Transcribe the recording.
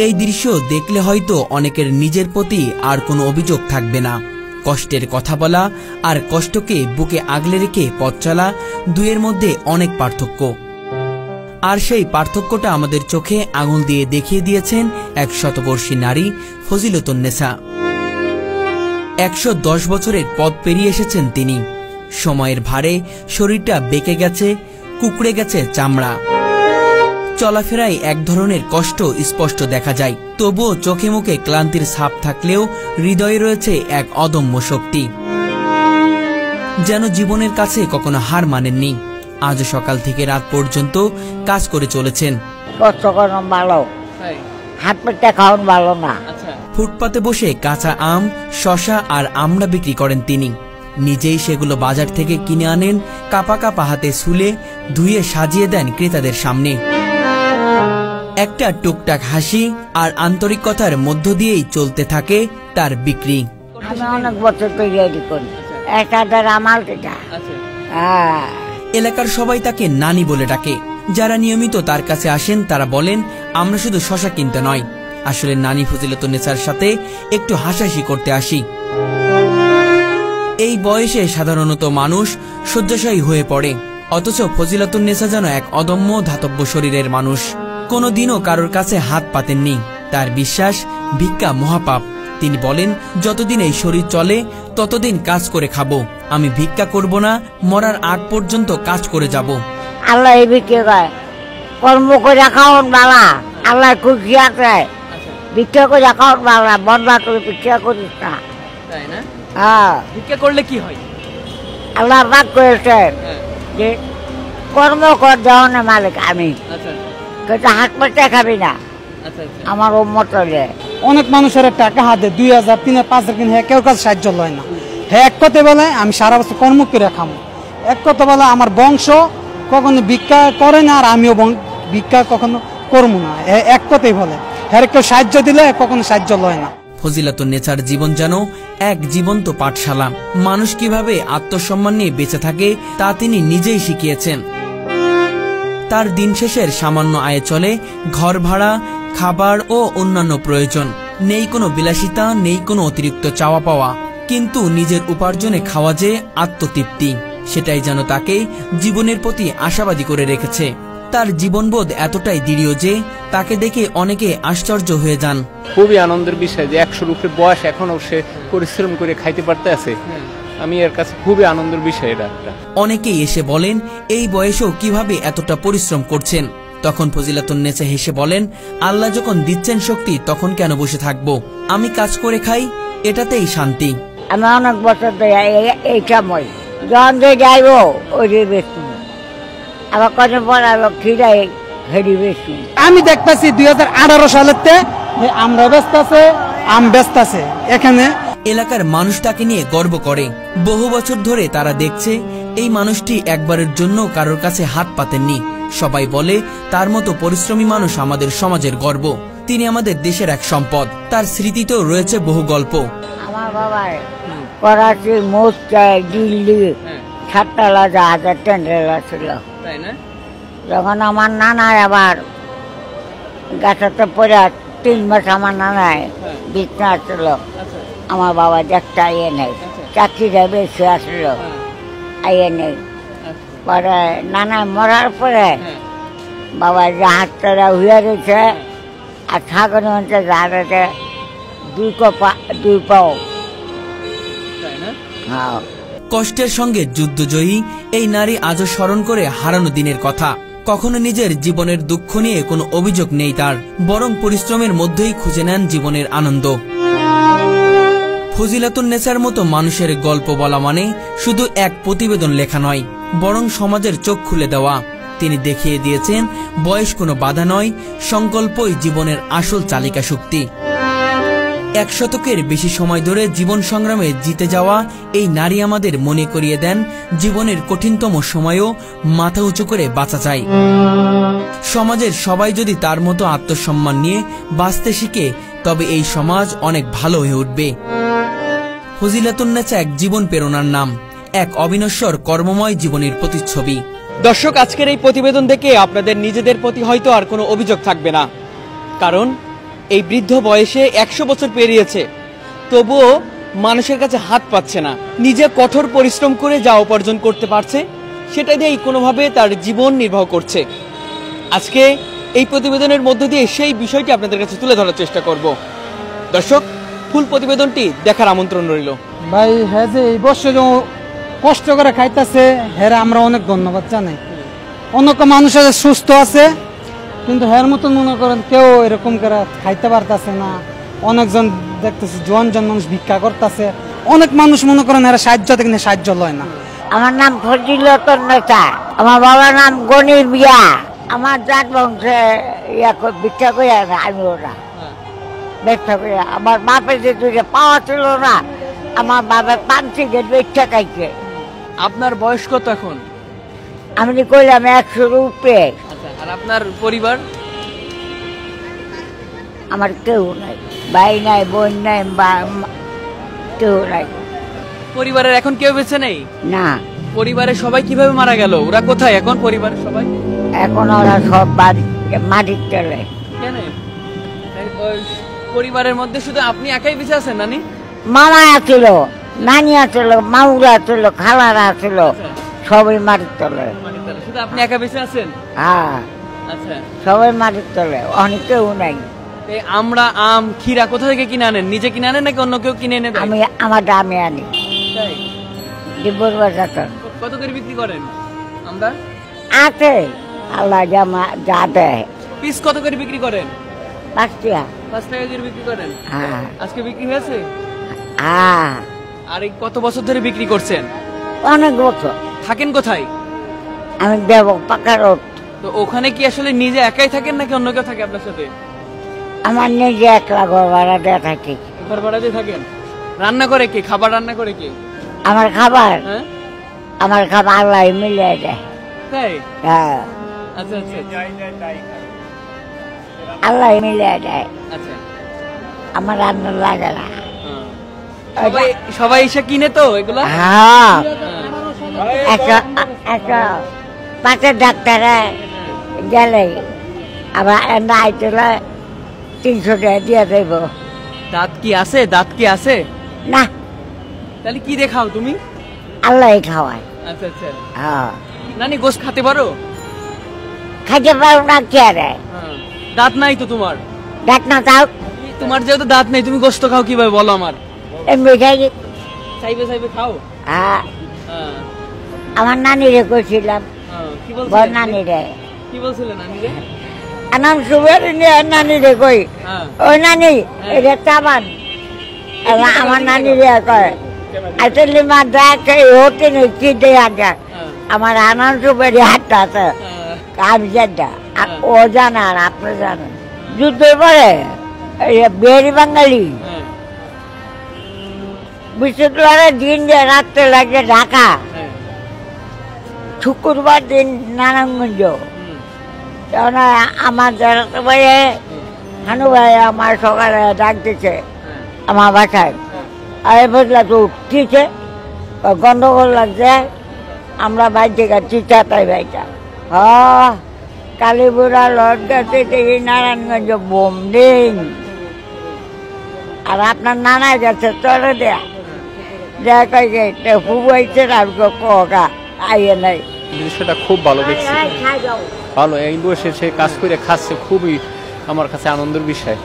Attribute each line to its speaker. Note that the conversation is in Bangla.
Speaker 1: এই দৃশ্য দেখলে হয়তো অনেকের নিজের প্রতি আর কোনো অভিযোগ থাকবে না। কষ্টের কথা বলা আর কষ্টকে বুকে আগলে রেখে পথ চলা, দুয়ের মধ্যে অনেক পার্থক্য। আর সেই পার্থক্যটা আমাদের চোখে আঙুল দিয়ে দেখিয়ে দিয়েছেন এক শতবর্ষী নারী ফজিলাতুন্নেসা। 110 বছরের পথ পেরিয়ে এসেছেন তিনি। সময়ের ভারে শরীরটা বেঁকে গেছে, কুঁকড়ে গেছে চামড়া। চলাফেরায় এক ধরনের কষ্ট স্পষ্ট দেখা যায়, তবুও চোখে মুখে ক্লান্তির ছাপ থাকলেও হৃদয়ে রয়েছে এক অদম্য শক্তি। যেন জীবনের কাছে কখনো হার মানেননি। আজ সকাল থেকে রাত পর্যন্ত কাজ করে চলেছেন। ফুটপাতে বসে কাঁচা আম, শশা আর আমড়া বিক্রি করেন তিনি। নিজেই সেগুলো বাজার থেকে কিনে আনেন, কাপা কাপা হাতে ছুলে ধুয়ে সাজিয়ে দেন ক্রেতাদের সামনে। একটা টুকটাক হাসি আর আন্তরিকতার মধ্য দিয়েই চলতে থাকে তার বিক্রি।
Speaker 2: আমি অনেক বছর তৈরি করি।
Speaker 1: এলাকার সবাই তাকে নানি বলে ডাকে। যারা নিয়মিত তার কাছে আসেন তারা বলেন, আমরা শুধু শশা কিনতে নয়, আসলে নানি ফজিলাতুন্নেসার সাথে একটু হাসাহাসি করতে আসি। এই বয়সে সাধারণত মানুষ শয্যাশায়ী হয়ে পড়ে, অথচ ফজিলাতুন্নেসা যেন এক অদম্য ধাতব্য শরীরের মানুষ। কোনোদিনও কারোর কাছে হাত পাতেননি। তার বিশ্বাস, ভিক্ষা মহাপাপ। তিনি বলেন, যতদিন এই শরীর চলে ততদিন কাজ করে খাবো, আমি ভিক্ষা করব না, মরার আগ পর্যন্ত কাজ করে যাব।
Speaker 2: আল্লাহ কর্ম করে খাওয়ান বালা, আল্লাহ খুশি আছে। ভিক্ষা করে খাওয়ান বালা, বন্ধা করে ভিক্ষা করিস না।
Speaker 3: তাই না? ভিক্ষা করলে কি হয়?
Speaker 2: আল্লাহ ভাগ করেছে যে কর্ম কর দেওয়ানের মালিক আমি। হাত পাতে খাবি না, আমার উম্মত হলে।
Speaker 4: অনেক মানুষের টাকা হাতে 2000, 3000, 5000 কিনে কেউ কাছে সাহায্য লয় না। হ্যাঁ, এক কথা বলে আমি সারা বছর কর্ম করে খাবো। এক কথা বলে আমার বংশ কখনো ভিক্ষা করে না, আর আমিও ভিক্ষা কখনো করবো না। এক কথাই বলে, হ্যাঁ কেউ সাহায্য দিলে কখনো সাহায্য লয় না।
Speaker 1: ফজিলাতুন্নেসার জীবন যেন এক জীবন্ত পাঠশালা। মানুষ কিভাবে আত্মসম্মান নিয়ে বেঁচে থাকে তা তিনি নিজেই শিখিয়েছেন। তার দিন শেষের সামান্য আয়ে চলে ঘর ভাড়া, খাবার ও অন্যান্য প্রয়োজন। নেই কোনো বিলাসিতা, নেই কোনো অতিরিক্ত চাওয়া পাওয়া, কিন্তু নিজের উপার্জনে খাওয়া যে আত্মতৃপ্তি, সেটাই যেন তাকে জীবনের প্রতি আশাবাদী করে রেখেছে। তার জীবনবোধ এতটাই দৃঢ় যে তাকে দেখে অনেকে আশ্চর্য হয়ে যান।
Speaker 5: খুবই আনন্দের বিষয় যে 100-র উপরে বয়স, এখনো সে পরিশ্রম করে খাইতে পারতে আছে। আমি এর কাছে খুবই আনন্দের বিষয় এটা।
Speaker 1: অনেকেই এসে বলেন, এই বয়সেও কিভাবে এতটা পরিশ্রম করছেন। তখন ফজিলাতুন্নেসা হেসে বলেন, আল্লাহ যখন দিচ্ছেন শক্তি তখন কেন বসে থাকবো, আমি কাজ করে খাই, এটাতেই শান্তি।
Speaker 2: আমি অনেক বছর এই সময় যখন যাইব ওই বেশি, আবার কত পর খিরাই হেরি বেশি।
Speaker 4: আমি দেখতেছি 2018 সালের আমরা ব্যস্ত আছে, আম ব্যস্ত আছে এখানে।
Speaker 1: এলাকার মানুষ তাকে নিয়ে গর্ব করে। বহু বছর ধরে তারা দেখছে এই মানুষটি একবারের জন্য কারোর কাছে হাত পাতেননি। সবাই বলে, তার মতো পরিশ্রমী মানুষ আমাদের সমাজের গর্ব। তিনি আমাদের দেশের এক সম্পদ। তার স্মৃতিতেও রয়েছে বহু গল্প।
Speaker 2: আমার বাবার করাচি, মস্কাই, দিল্লি, সাততলা জাহাজের টেন্ডার ছিল। যখন আমার নানায় আবার গাছাতে পড়ে 3 মাস আমার নানায় বিছনা আসছিল, আমার বাবা দেখতে আইয়ে নেই, চাকরিটা বেশি আসলো আইয়ে নেই। পরে নানায় মরার পরে বাবা জাহাজটা হয়ে গেছে, আর ঠাকুর হচ্ছে জাহাজে 2 পাও। হ্যাঁ,
Speaker 1: কষ্টের সঙ্গে যুদ্ধজয়ী এই নারী আজও স্মরণ করে হারানো দিনের কথা। কখনো নিজের জীবনের দুঃখ নিয়ে কোনো অভিযোগ নেই তার, বরং পরিশ্রমের মধ্যেই খুঁজে নেন জীবনের আনন্দ। ফজিলাতুন্নেসার মতো মানুষের গল্প বলা মানে শুধু এক প্রতিবেদন লেখা নয়, বরং সমাজের চোখ খুলে দেওয়া। তিনি দেখিয়ে দিয়েছেন, বয়স কোনো বাধা নয়, সংকল্পই জীবনের আসল চালিকা শক্তি। 1 শতকের বেশি সময় ধরে জীবন সংগ্রামে জিতে যাওয়া এই নারী আমাদের মনে করিয়ে দেন, জীবনের কঠিনতম সময়েও মাথা উঁচু করে বাঁচা যায়। সমাজের সবাই যদি তার মতো আত্মসম্মান নিয়ে বাঁচতে শিখে, তবে এই সমাজ অনেক ভালো হয়ে উঠবে। ফজিলাতুন্নেসা এক জীবন প্রেরণার নাম, এক অবিনশ্বর কর্মময় জীবনের প্রতিচ্ছবি।
Speaker 3: দর্শক, আজকের এই প্রতিবেদন দেখে আপনাদের নিজেদের প্রতি হয়তো আর কোনো অভিযোগ থাকবে না, কারণ এই বৃদ্ধ বয়সে 100 বছর পেরিয়েছে, তবুও মানুষের কাছে হাত পাচ্ছে না। নিজে কঠোর পরিশ্রম করে যা উপার্জন করতে পারছে সেটা দিয়েই কোনোভাবে তার জীবন নির্বাহ করছে। আজকে এই প্রতিবেদনের মধ্য দিয়ে সেই বিষয়টি আপনাদের কাছে তুলে ধরার চেষ্টা করব। দর্শক, ফুল প্রতিবেদনটি দেখার আমন্ত্রণ রইল।
Speaker 4: ভাই হ্যাঁ, যে এই বছর কষ্ট করে খাইতেছে, হ্যাঁ আমরা অনেক ধন্যবাদ জানাই। অনেক মানুষ আছে সুস্থ আছে, কিন্তু হ্যার মতন মনে করেন কেউ এরকম করে খাইতে পারতেছে না। অনেকজন দেখতেছি জন মানুষ ভিক্ষা করতেছে, অনেক মানুষ মনে করেন এরা সাহায্য থেকে সাহায্য লয় না।
Speaker 2: আমার নাম ফজিলতুন নেতা, আমার বাবার নাম গনির মিয়া। আমার জাত বংশে ভিক্ষা করে আমি ওরা ব্যবসা করে। আমার বাপের যে দুইটা পাওয়া ছিল না, আমার বাবার 5 সিগারেট ভিক্ষা খাইছে।
Speaker 3: আপনার বয়স কত এখন?
Speaker 2: আমি কইলাম 100 উপরে।
Speaker 3: আর আপনার পরিবার?
Speaker 2: আমার কেউ নাই, ভাই নাই, বোন নাই, কেউ নাই।
Speaker 3: পরিবারের এখন কেউ বেঁচে নেই?
Speaker 2: না।
Speaker 3: পরিবারের সবাই কিভাবে মারা গেল? ওরা কোথায় এখন পরিবারের সবাই?
Speaker 2: এখন ওরা সব মাটির তলে।
Speaker 3: কেন? পরিবারের মধ্যে শুধু আপনি একাই বেঁচে আছেন নানি?
Speaker 2: মামা আছিল, নানি আছিল, মামুরা আছিল, খালারা আছিল, সবাই মাটির তলে।
Speaker 3: শুধু আপনি একা বেঁচে আছেন?
Speaker 2: হ্যাঁ।
Speaker 3: আচ্ছা,
Speaker 2: সবাই মাটির তলে, অনেক কেউ নাই।
Speaker 3: আমরা আম খিরা কোথা থেকে কিনে আনেন? নিজে কিনে আনেন নাকি অন্য কেউ কিনে এনে দেয়?
Speaker 2: আমি আমার দামে আনি। ডিব্বর বাজার
Speaker 3: কত করে বিক্রি করেন আমরা?
Speaker 2: আছে আল্লাহ যা দেয়।
Speaker 3: পিস কত করে বিক্রি করেন?
Speaker 2: 5 টাকা।
Speaker 3: 5 টাকা করে বিক্রি করেন?
Speaker 2: হ্যাঁ।
Speaker 3: আজকে বিক্রি হয়েছে?
Speaker 2: হ্যাঁ।
Speaker 3: আর এই কত বছর ধরে বিক্রি করছেন?
Speaker 2: অনেক বছর।
Speaker 3: থাকেন কোথায়?
Speaker 2: আমি দেব পাকা রোড।
Speaker 3: তো ওখানে কি আসলে নিজে একাই থাকেন নাকি অন্য কেউ থাকে আপনার সাথে?
Speaker 2: আমার নিজে একলা ঘর ভাড়া দিয়ে থাকি।
Speaker 3: ঘর ভাড়া দিয়ে থাকেন? রান্না করে কে? খাবার রান্না করে কে?
Speaker 2: আমার খাবার?
Speaker 3: হ্যাঁ,
Speaker 2: আমার খাবার আল্লাহ মিলিয়ে দেয়।
Speaker 3: তাই?
Speaker 2: হ্যাঁ।
Speaker 3: আচ্ছা আচ্ছা
Speaker 2: আল্লাহ মিলিয়ে দেয়।
Speaker 3: আচ্ছা।
Speaker 2: আমার রান্না লাগে না।
Speaker 3: সবাই সবাই এসে কিনে তো এগুলা?
Speaker 2: হ্যাঁ। একটা পাটের ডাক্তারে গেলে আবার নাই তোলা 300 টাকা দিয়ে দেব।
Speaker 3: দাঁত কি আছে? দাঁত কি আছে?
Speaker 2: না।
Speaker 3: তাহলে কি দেখাও তুমি?
Speaker 2: আল্লাহ খাওয়ায়।
Speaker 3: আচ্ছা আচ্ছা।
Speaker 2: হ্যাঁ।
Speaker 3: নানি গোশত খেতে পারো?
Speaker 2: খাইতে পারো না কে রে?
Speaker 3: দাঁত নাই তো তোমার?
Speaker 2: দাঁত না তাও?
Speaker 3: তোমার যেহেতু দাঁত নেই তুমি গোশত খাও কিভাবে বলো আমার?
Speaker 2: এমনি খাই।
Speaker 3: চাইবে চাইবে খাও?
Speaker 2: হ্যাঁ। আমার নানিরে কইছিলাম।
Speaker 3: কি
Speaker 2: বড়
Speaker 3: বলছিলেন?
Speaker 2: নানিরে।
Speaker 3: কি বলছিলেন নানিরে?
Speaker 2: আনাম সুবের নানিরে কই, ওই নানি এটা চাবান। আমার নানিরে কয় আসলে মা দেখে হতে নেই কি দেয়া যায়। আমার আনাম সুবের হাতটা আছে, আমি জানা ও জানা আর আপনি জানেন। যুদ্ধের পরে বিহারি বাঙালি বিশ্ববিদ্যালয়ের দিন যে রাত্রে লাগে ঢাকা, শুক্রবার দিন নারায়ণগঞ্জ। আমার ভাই হানু ভাই আমার সকালে ডাক দিচ্ছে আমার বাসায়। আরে বুঝলা তো উঠছে, গন্ডগোল লাগছে, আমরা বাইর থেকে চিঠা তাই ভাইটা। হ্যাঁ, কালীপুরা লট গেছে দেখি নারায়ণগঞ্জ বোম দিন। আর আপনার নানা গেছে চলে দেয়া দেয়া কয়ে হুবাইছে আর কগা আইয়ে নাই।
Speaker 5: দৃশ্যটা খুব ভালো দেখছি, ভালো। এই বয়সে সে কাজ করে খাচ্ছে, খুবই আমার কাছে আনন্দের বিষয়।